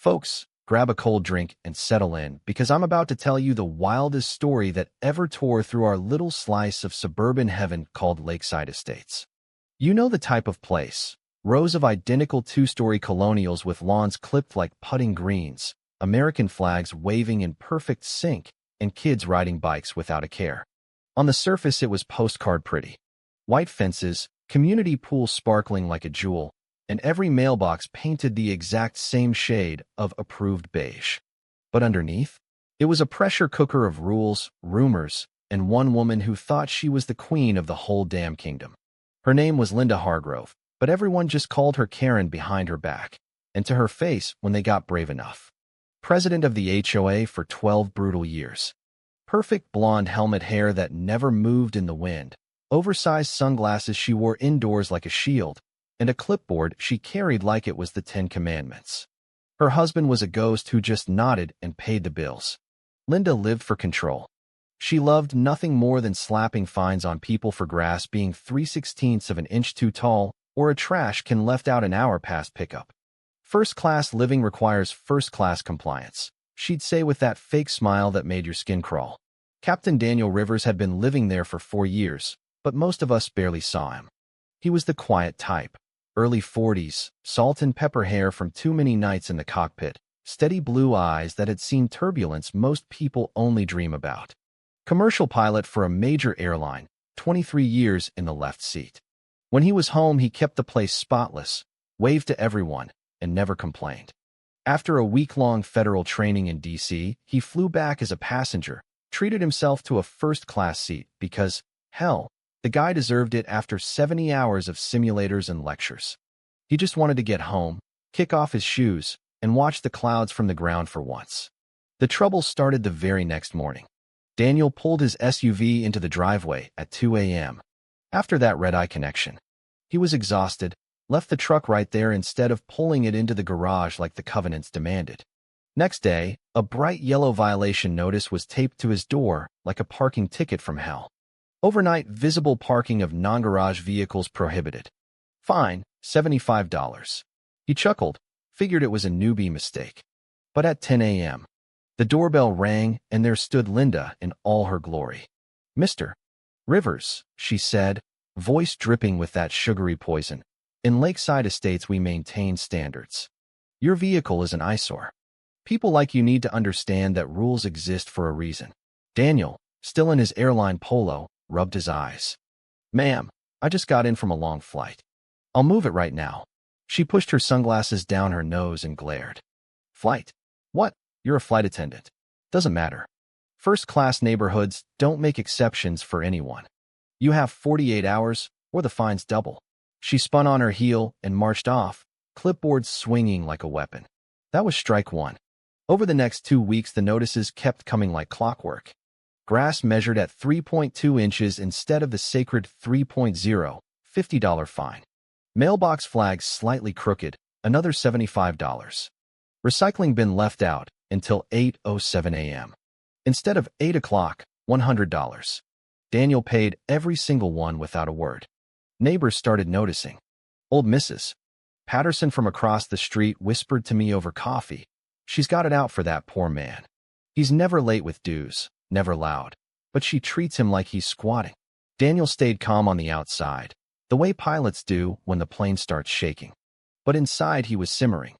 Folks, grab a cold drink and settle in because I'm about to tell you the wildest story that ever tore through our little slice of suburban heaven called Lakeside Estates. You know the type of place. Rows of identical two-story colonials with lawns clipped like putting greens, American flags waving in perfect sync, and kids riding bikes without a care. On the surface, it was postcard pretty. White fences, community pools sparkling like a jewel, and every mailbox painted the exact same shade of approved beige. But underneath, it was a pressure cooker of rules, rumors, and one woman who thought she was the queen of the whole damn kingdom. Her name was Linda Hargrove, but everyone just called her Karen behind her back, and to her face when they got brave enough. President of the HOA for 12 brutal years. Perfect blonde helmet hair that never moved in the wind, oversized sunglasses she wore indoors like a shield, and a clipboard she carried like it was the Ten Commandments. Her husband was a ghost who just nodded and paid the bills. Linda lived for control. She loved nothing more than slapping fines on people for grass being 3/16 of an inch too tall or a trash can left out an hour past pickup. First-class living requires first-class compliance, she'd say with that fake smile that made your skin crawl. Captain Daniel Rivers had been living there for 4 years, but most of us barely saw him. He was the quiet type. Early 40s, salt and pepper hair from too many nights in the cockpit, steady blue eyes that had seen turbulence most people only dream about. Commercial pilot for a major airline, 23 years in the left seat. When he was home, he kept the place spotless, waved to everyone, and never complained. After a week-long federal training in D.C., he flew back as a passenger, treated himself to a first-class seat because, hell, the guy deserved it after 70 hours of simulators and lectures. He just wanted to get home, kick off his shoes, and watch the clouds from the ground for once. The trouble started the very next morning. Daniel pulled his SUV into the driveway at 2 a.m. After that red-eye connection, he was exhausted, left the truck right there instead of pulling it into the garage like the covenants demanded. Next day, a bright yellow violation notice was taped to his door like a parking ticket from hell. Overnight visible parking of non-garage vehicles prohibited. Fine, $75. He chuckled, figured it was a newbie mistake. But at 10 a.m., the doorbell rang and there stood Linda in all her glory. "Mr. Rivers," she said, voice dripping with that sugary poison. "In Lakeside Estates we maintain standards. Your vehicle is an eyesore. People like you need to understand that rules exist for a reason." Daniel, still in his airline polo, rubbed his eyes. "Ma'am, I just got in from a long flight. I'll move it right now." She pushed her sunglasses down her nose and glared. "Flight? What? You're a flight attendant. Doesn't matter. First-class neighborhoods don't make exceptions for anyone. You have 48 hours, or the fine's double." She spun on her heel and marched off, clipboard swinging like a weapon. That was strike one. Over the next 2 weeks, the notices kept coming like clockwork. Grass measured at 3.2 inches instead of the sacred 3.0, $50 fine. Mailbox flags slightly crooked, another $75. Recycling bin left out until 8:07 a.m. Instead of 8 o'clock, $100. Daniel paid every single one without a word. Neighbors started noticing. Old Mrs. Patterson from across the street whispered to me over coffee, "She's got it out for that poor man. He's never late with dues, never loud, but she treats him like he's squatting." Daniel stayed calm on the outside, the way pilots do when the plane starts shaking. But inside he was simmering.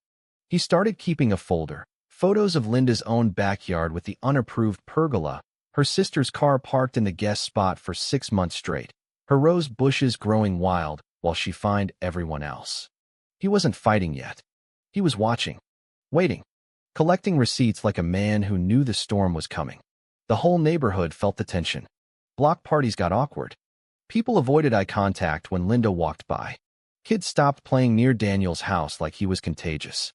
He started keeping a folder, photos of Linda's own backyard with the unapproved pergola, her sister's car parked in the guest spot for 6 months straight, her rose bushes growing wild while she fined everyone else. He wasn't fighting yet. He was watching, waiting, collecting receipts like a man who knew the storm was coming. The whole neighborhood felt the tension. Block parties got awkward. People avoided eye contact when Linda walked by. Kids stopped playing near Daniel's house like he was contagious.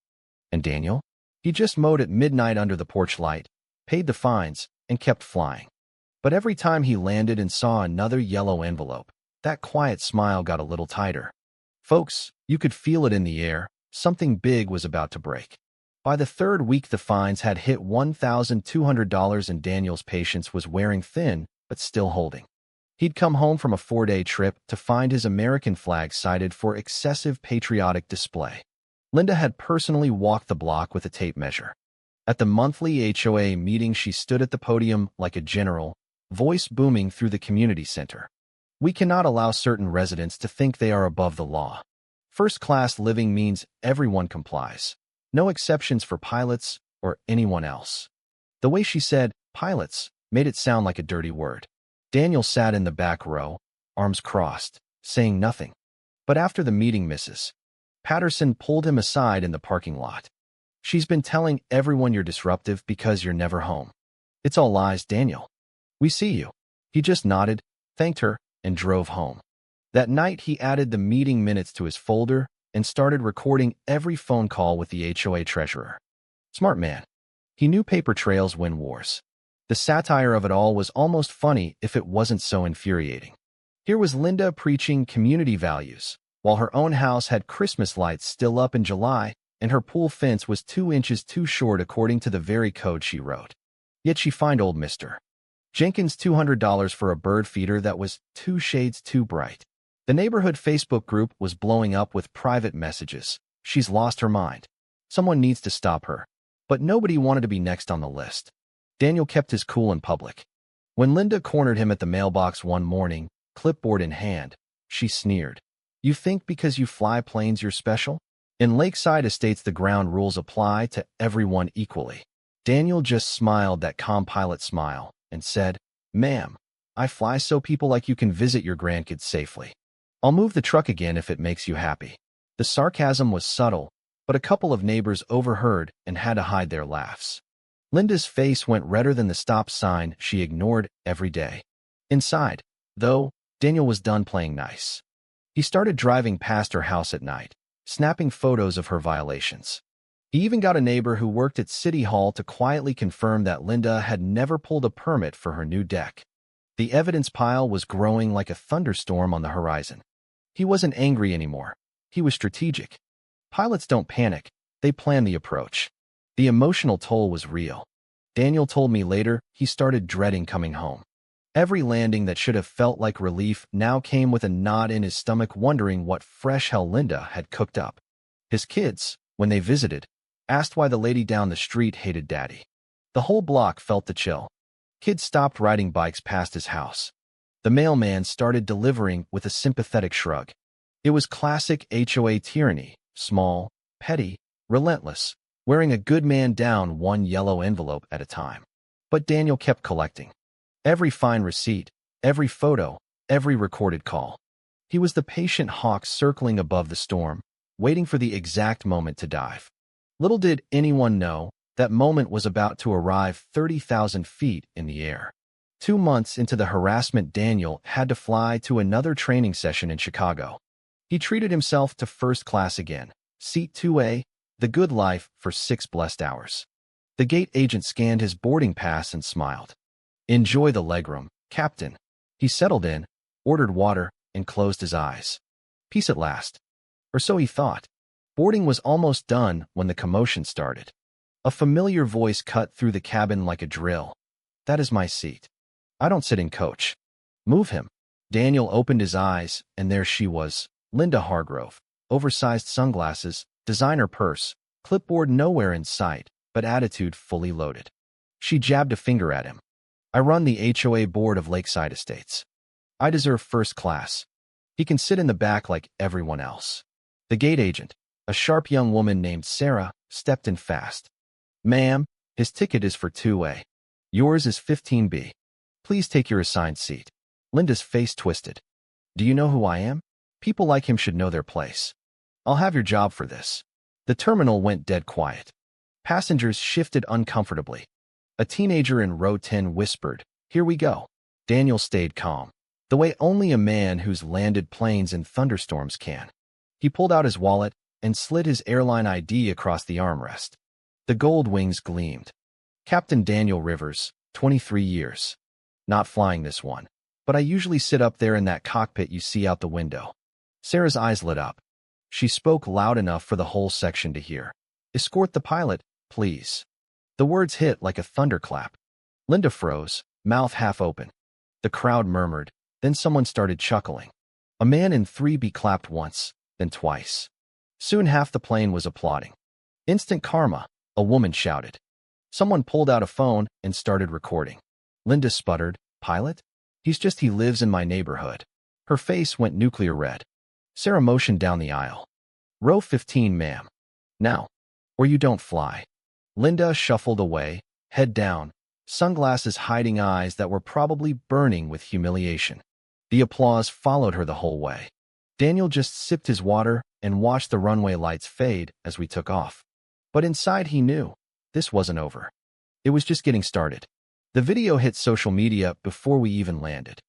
And Daniel? He just mowed at midnight under the porch light, paid the fines, and kept flying. But every time he landed and saw another yellow envelope, that quiet smile got a little tighter. Folks, you could feel it in the air. Something big was about to break. By the third week, the fines had hit $1,200 and Daniel's patience was wearing thin, but still holding. He'd come home from a 4-day trip to find his American flag cited for excessive patriotic display. Linda had personally walked the block with a tape measure. At the monthly HOA meeting, she stood at the podium like a general, voice booming through the community center. We cannot allow certain residents to think they are above the law. First-class living means everyone complies. No exceptions for pilots or anyone else. The way she said pilots made it sound like a dirty word. Daniel sat in the back row, arms crossed, saying nothing. But after the meeting, Mrs. Patterson pulled him aside in the parking lot. She's been telling everyone you're disruptive because you're never home. It's all lies, Daniel. We see you. He just nodded, thanked her, and drove home. That night, he added the meeting minutes to his folder and started recording every phone call with the HOA treasurer. Smart man. He knew paper trails win wars. The satire of it all was almost funny if it wasn't so infuriating. Here was Linda preaching community values, while her own house had Christmas lights still up in July, and her pool fence was 2 inches too short according to the very code she wrote. Yet she fined old Mr. Jenkins $200 for a bird feeder that was 2 shades too bright. The neighborhood Facebook group was blowing up with private messages. She's lost her mind. Someone needs to stop her. But nobody wanted to be next on the list. Daniel kept his cool in public. When Linda cornered him at the mailbox one morning, clipboard in hand, she sneered. You think because you fly planes you're special? In Lakeside Estates, the ground rules apply to everyone equally. Daniel just smiled that calm pilot smile and said, Ma'am, I fly so people like you can visit your grandkids safely. I'll move the truck again if it makes you happy. The sarcasm was subtle, but a couple of neighbors overheard and had to hide their laughs. Linda's face went redder than the stop sign she ignored every day. Inside, though, Daniel was done playing nice. He started driving past her house at night, snapping photos of her violations. He even got a neighbor who worked at City Hall to quietly confirm that Linda had never pulled a permit for her new deck. The evidence pile was growing like a thunderstorm on the horizon. He wasn't angry anymore. He was strategic. Pilots don't panic. They plan the approach. The emotional toll was real. Daniel told me later he started dreading coming home. Every landing that should have felt like relief now came with a knot in his stomach, wondering what fresh hell Linda had cooked up. His kids, when they visited, asked why the lady down the street hated Daddy. The whole block felt the chill. Kids stopped riding bikes past his house. The mailman started delivering with a sympathetic shrug. It was classic HOA tyranny, small, petty, relentless, wearing a good man down one yellow envelope at a time. But Daniel kept collecting. Every fine receipt, every photo, every recorded call. He was the patient hawk circling above the storm, waiting for the exact moment to dive. Little did anyone know that moment was about to arrive 30,000 feet in the air. 2 months into the harassment, Daniel had to fly to another training session in Chicago. He treated himself to first class again, seat 2A, the good life, for 6 blessed hours. The gate agent scanned his boarding pass and smiled. Enjoy the legroom, Captain. He settled in, ordered water, and closed his eyes. Peace at last. Or so he thought. Boarding was almost done when the commotion started. A familiar voice cut through the cabin like a drill. That is my seat. I don't sit in coach. Move him. Daniel opened his eyes, and there she was, Linda Hargrove. Oversized sunglasses, designer purse, clipboard nowhere in sight, but attitude fully loaded. She jabbed a finger at him. I run the HOA board of Lakeside Estates. I deserve first class. He can sit in the back like everyone else. The gate agent, a sharp young woman named Sarah, stepped in fast. Ma'am, his ticket is for 2A. Yours is 15B. Please take your assigned seat. Linda's face twisted. Do you know who I am? People like him should know their place. I'll have your job for this. The terminal went dead quiet. Passengers shifted uncomfortably. A teenager in row 10 whispered, Here we go. Daniel stayed calm, the way only a man who's landed planes in thunderstorms can. He pulled out his wallet and slid his airline ID across the armrest. The gold wings gleamed. Captain Daniel Rivers, 23 years. Not flying this one, but I usually sit up there in that cockpit you see out the window. Sarah's eyes lit up. She spoke loud enough for the whole section to hear. Escort the pilot, please. The words hit like a thunderclap. Linda froze, mouth half open. The crowd murmured, then someone started chuckling. A man in 3B clapped once, then twice. Soon half the plane was applauding. Instant karma, a woman shouted. Someone pulled out a phone and started recording. Linda sputtered, "Pilot? He lives in my neighborhood." Her face went nuclear red. Sarah motioned down the aisle. "Row 15, ma'am. Now, or you don't fly." Linda shuffled away, head down, sunglasses hiding eyes that were probably burning with humiliation. The applause followed her the whole way. Daniel just sipped his water and watched the runway lights fade as we took off. But inside he knew this wasn't over. It was just getting started. The video hit social media before we even landed.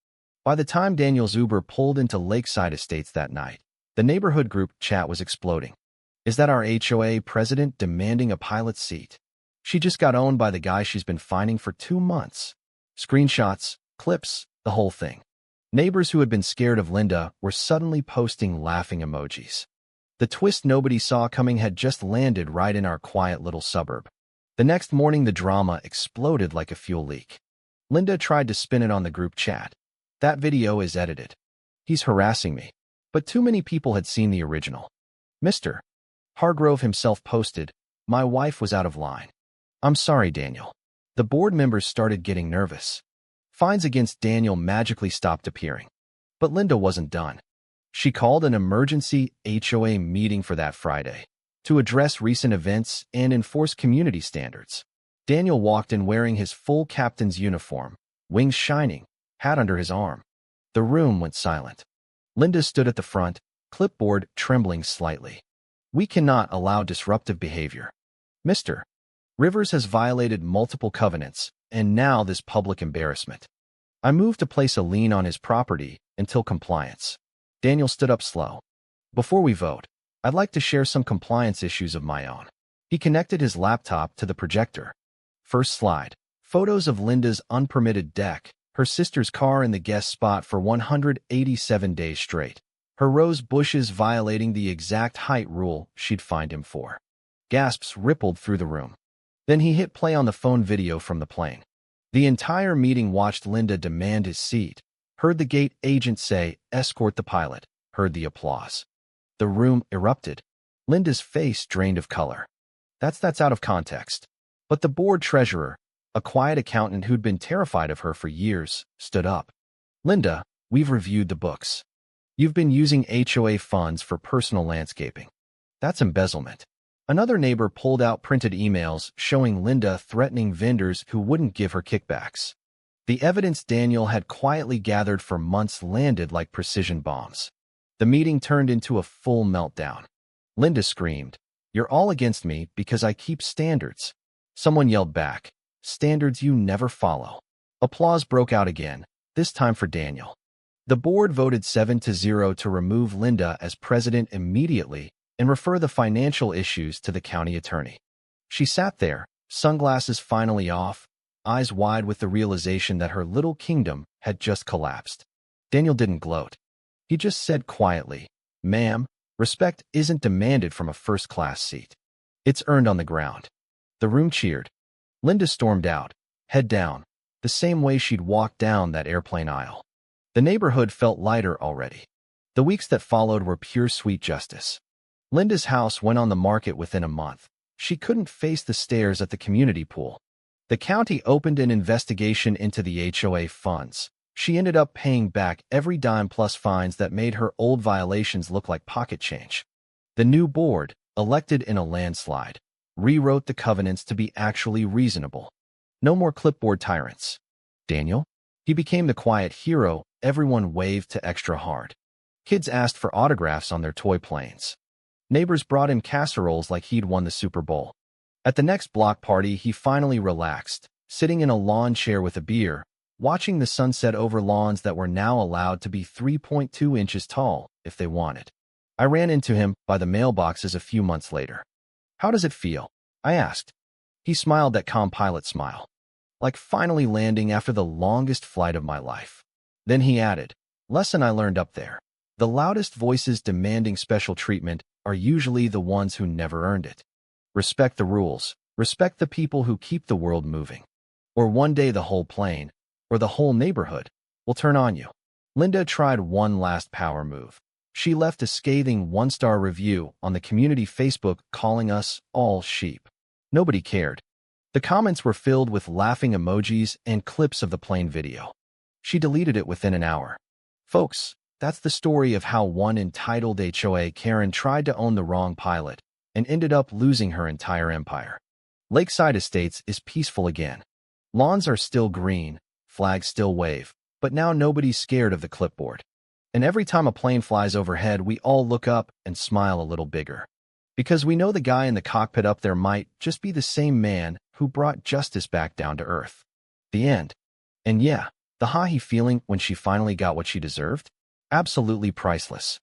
By the time Daniel's Uber pulled into Lakeside Estates that night, the neighborhood group chat was exploding. "Is that our HOA president demanding a pilot's seat? She just got owned by the guy she's been fining for 2 months." Screenshots, clips, the whole thing. Neighbors who had been scared of Linda were suddenly posting laughing emojis. The twist nobody saw coming had just landed right in our quiet little suburb. The next morning, the drama exploded like a fuel leak. Linda tried to spin it on the group chat. "That video is edited. He's harassing me." But too many people had seen the original. Mr. Hargrove himself posted, "My wife was out of line." "I'm sorry, Daniel." The board members started getting nervous. Fines against Daniel magically stopped appearing. But Linda wasn't done. She called an emergency HOA meeting for that Friday to address recent events and enforce community standards. Daniel walked in wearing his full captain's uniform, wings shining, hat under his arm. The room went silent. Linda stood at the front, clipboard trembling slightly. "We cannot allow disruptive behavior. Mr. Rivers has violated multiple covenants, and now this public embarrassment. I move to place a lien on his property until compliance." Daniel stood up slow. "Before we vote, I'd like to share some compliance issues of my own." He connected his laptop to the projector. First slide. Photos of Linda's unpermitted deck, her sister's car in the guest spot for 187 days straight, her rose bushes violating the exact height rule she'd fined him for. Gasps rippled through the room. Then he hit play on the phone video from the plane. The entire meeting watched Linda demand his seat, heard the gate agent say, "Escort the pilot," heard the applause. The room erupted. Linda's face drained of color. That's out of context. But the board treasurer, a quiet accountant who'd been terrified of her for years, stood up. "Linda, we've reviewed the books. You've been using HOA funds for personal landscaping. That's embezzlement." Another neighbor pulled out printed emails showing Linda threatening vendors who wouldn't give her kickbacks. The evidence Daniel had quietly gathered for months landed like precision bombs. The meeting turned into a full meltdown. Linda screamed, "You're all against me because I keep standards." Someone yelled back, "Standards you never follow." Applause broke out again, this time for Daniel. The board voted 7-0 to remove Linda as president immediately and refer the financial issues to the county attorney. She sat there, sunglasses finally off, eyes wide with the realization that her little kingdom had just collapsed. Daniel didn't gloat. He just said quietly, "Ma'am, respect isn't demanded from a first-class seat. It's earned on the ground." The room cheered. Linda stormed out, head down, the same way she'd walked down that airplane aisle. The neighborhood felt lighter already. The weeks that followed were pure sweet justice. Linda's house went on the market within a month. She couldn't face the stares at the community pool. The county opened an investigation into the HOA funds. She ended up paying back every dime plus fines that made her old violations look like pocket change. The new board, elected in a landslide, rewrote the covenants to be actually reasonable. No more clipboard tyrants. Daniel? He became the quiet hero everyone waved to extra hard. Kids asked for autographs on their toy planes. Neighbors brought him casseroles like he'd won the Super Bowl. At the next block party, he finally relaxed, sitting in a lawn chair with a beer, watching the sunset over lawns that were now allowed to be 3.2 inches tall if they wanted. I ran into him by the mailboxes a few months later. "How does it feel?" I asked. He smiled that calm pilot smile, like finally landing after the longest flight of my life. Then he added, "Lesson I learned up there. The loudest voices demanding special treatment are usually the ones who never earned it. Respect the rules, respect the people who keep the world moving. Or one day the whole plane, or the whole neighborhood, will turn on you." Linda tried one last power move. She left a scathing one-star review on the community Facebook calling us all sheep. Nobody cared. The comments were filled with laughing emojis and clips of the plane video. She deleted it within an hour. Folks, that's the story of how one entitled HOA Karen tried to own the wrong pilot and ended up losing her entire empire. Lakeside Estates is peaceful again. Lawns are still green, flags still wave, but now nobody's scared of the clipboard. And every time a plane flies overhead, we all look up and smile a little bigger. Because we know the guy in the cockpit up there might just be the same man who brought justice back down to earth. The end. And yeah, the ha-he feeling when she finally got what she deserved? Absolutely priceless.